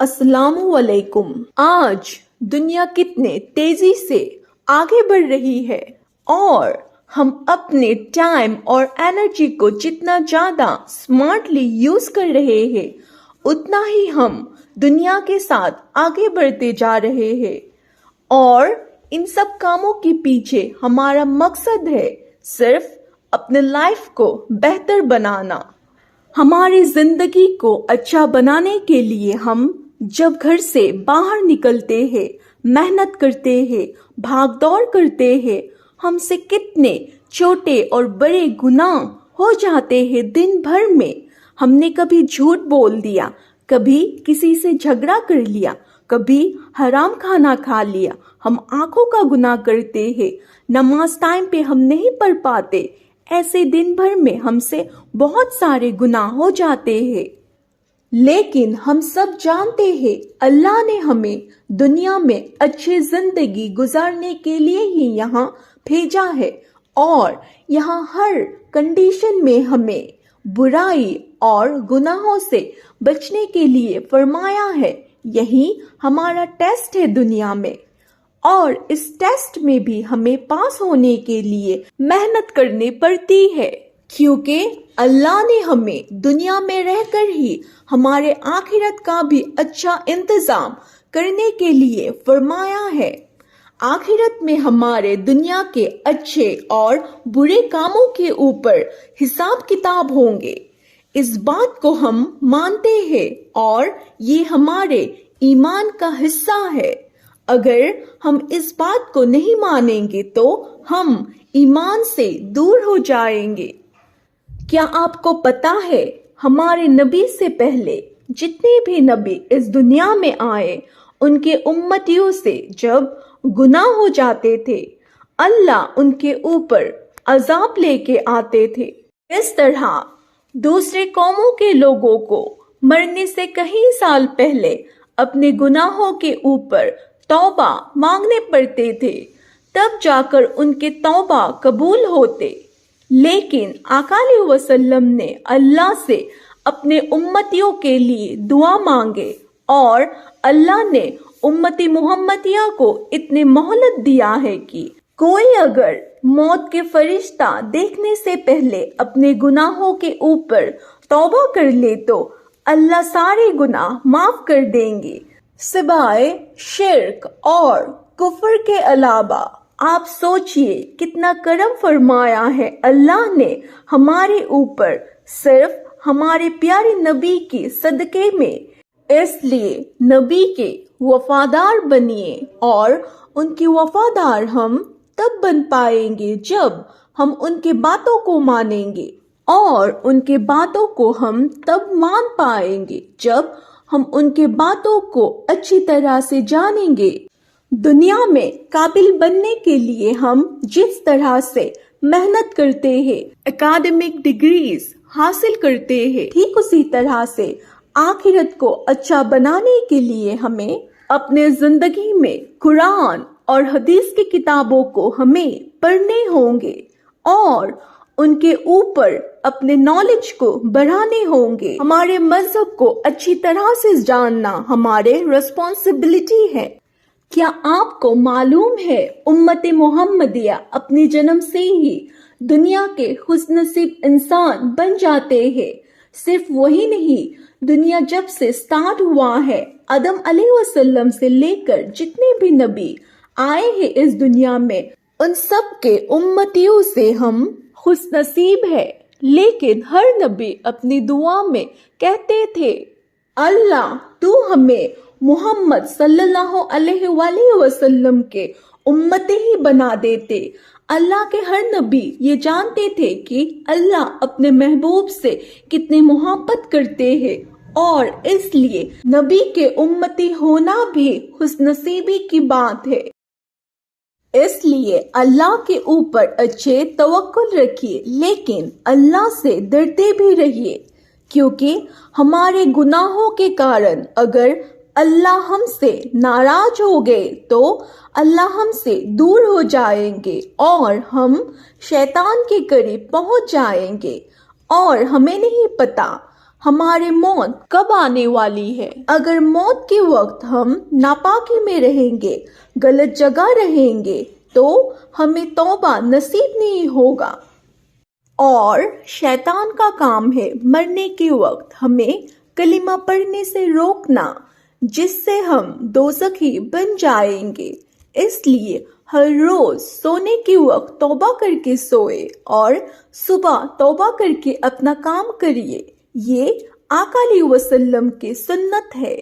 السلام علیکم۔ آج دنیا کتنے تیزی سے آگے بڑھ رہی ہے اور ہم اپنے ٹائم اور انرجی کو جتنا زیادہ اسمارٹلی یوز کر رہے ہیں اتنا ہی ہم دنیا کے ساتھ آگے بڑھتے جا رہے ہیں، اور ان سب کاموں کے پیچھے ہمارا مقصد ہے صرف اپنے لائف کو بہتر بنانا۔ ہماری زندگی کو اچھا بنانے کے لیے ہم جب گھر سے باہر نکلتے ہیں، محنت کرتے ہیں، بھاگ دوڑ کرتے ہیں، ہم سے کتنے چھوٹے اور بڑے گناہ ہو جاتے ہیں دن بھر میں۔ ہم نے کبھی جھوٹ بول دیا، کبھی کسی سے جھگڑا کر لیا، کبھی حرام کھانا کھا لیا۔ ہم آنکھوں کا گناہ کرتے ہیں، نماز ٹائم پہ ہم نہیں پڑھ پاتے۔ ایسے دن بھر میں ہم سے بہت سارے گناہ ہو جاتے ہیں، لیکن ہم سب جانتے ہیں اللہ نے ہمیں دنیا میں اچھی زندگی گزارنے کے لیے ہی یہاں بھیجا ہے، اور یہاں ہر کنڈیشن میں ہمیں برائی اور گناہوں سے بچنے کے لیے فرمایا ہے۔ یہی ہمارا ٹیسٹ ہے دنیا میں، اور اس ٹیسٹ میں بھی ہمیں پاس ہونے کے لیے محنت کرنی پڑتی ہے، کیونکہ اللہ نے ہمیں دنیا میں رہ کر ہی ہمارے آخرت کا بھی اچھا انتظام کرنے کے لیے فرمایا ہے۔ آخرت میں ہمارے دنیا کے اچھے اور برے کاموں کے اوپر حساب کتاب ہوں گے، اس بات کو ہم مانتے ہیں، اور یہ ہمارے ایمان کا حصہ ہے۔ اگر ہم اس بات کو نہیں مانیں گے تو ہم ایمان سے دور ہو جائیں گے۔ کیا آپ کو پتا ہے ہمارے نبی سے پہلے جتنے بھی نبی اس دنیا میں آئے، ان کے امتیوں سے جب گناہ ہو جاتے تھے اللہ ان کے اوپر عذاب لے کے آتے تھے۔ اس طرح دوسرے قوموں کے لوگوں کو مرنے سے کئی سال پہلے اپنے گناہوں کے اوپر توبہ مانگنے پڑتے تھے، تب جا کر ان کے توبہ قبول ہوتے۔ لیکن آقا علیہ وسلم نے اللہ سے اپنے امتیوں کے لیے دعا مانگے، اور اللہ نے امتی محمدیہ کو اتنے مہلت دیا ہے کہ کوئی اگر موت کے فرشتہ دیکھنے سے پہلے اپنے گناہوں کے اوپر توبہ کر لے تو اللہ سارے گناہ معاف کر دیں گے، سوائے شرک اور کفر کے علاوہ۔ آپ سوچئے کتنا کرم فرمایا ہے اللہ نے ہمارے اوپر صرف ہمارے پیارے نبی کے صدقے میں۔ اس لیے نبی کے وفادار بنیے، اور ان کے وفادار ہم تب بن پائیں گے جب ہم ان کے باتوں کو مانیں گے، اور ان کے باتوں کو ہم تب مان پائیں گے جب ہم ان کے باتوں کو اچھی طرح سے جانیں گے۔ دنیا میں قابل بننے کے لیے ہم جس طرح سے محنت کرتے ہیں، اکیڈمک ڈگریز حاصل کرتے ہیں، ٹھیک اسی طرح سے آخرت کو اچھا بنانے کے لیے ہمیں اپنے زندگی میں قرآن اور حدیث کی کتابوں کو ہمیں پڑھنے ہوں گے، اور ان کے اوپر اپنے نالج کو بڑھانے ہوں گے۔ ہمارے مذہب کو اچھی طرح سے جاننا ہمارے رسپانسبلٹی ہے۔ کیا آپ کو معلوم ہے امت محمدیہ اپنے جنم سے ہی دنیا کے خوش نصیب انسان بن جاتے ہیں؟ صرف وہی نہیں، دنیا جب سے سٹارٹ ہوا ہے، آدم علیہ وسلم سے لے کر جتنے بھی نبی آئے ہیں اس دنیا میں، ان سب کے امتیوں سے ہم خوش نصیب ہے۔ لیکن ہر نبی اپنی دعا میں کہتے تھے اللہ تو ہمیں محمد صلی اللہ علیہ وآلہ وسلم کے امتی ہی بنا دیتے۔ اللہ کے ہر نبی یہ جانتے تھے کہ اللہ اپنے محبوب سے کتنی محبت کرتے ہیں، اور اس لیے نبی کے امتی ہونا بھی خوش نصیبی کی بات ہے۔ اس لیے اللہ کے اوپر اچھے توکل رکھیے، لیکن اللہ سے ڈرتے بھی رہیے، کیونکہ ہمارے گناہوں کے کارن اگر اللہ ہم سے ناراض ہو گئے تو اللہ ہم سے دور ہو جائیں گے، اور ہم شیطان کے قریب پہنچ جائیں گے، اور ہمیں نہیں پتا ہمارے موت کب آنے والی ہے۔ اگر موت کے وقت ہم ناپاکی میں رہیں گے، غلط جگہ رہیں گے تو ہمیں توبہ نصیب نہیں ہوگا، اور شیطان کا کام ہے مرنے کے وقت ہمیں کلمہ پڑھنے سے روکنا، جس سے ہم دوزخی بن جائیں گے۔ اس لیے ہر روز سونے کے وقت توبہ کر کے سوئے اور صبح توبہ کر کے اپنا کام کریے۔ یہ آقا علیہ وسلم کی سنت ہے۔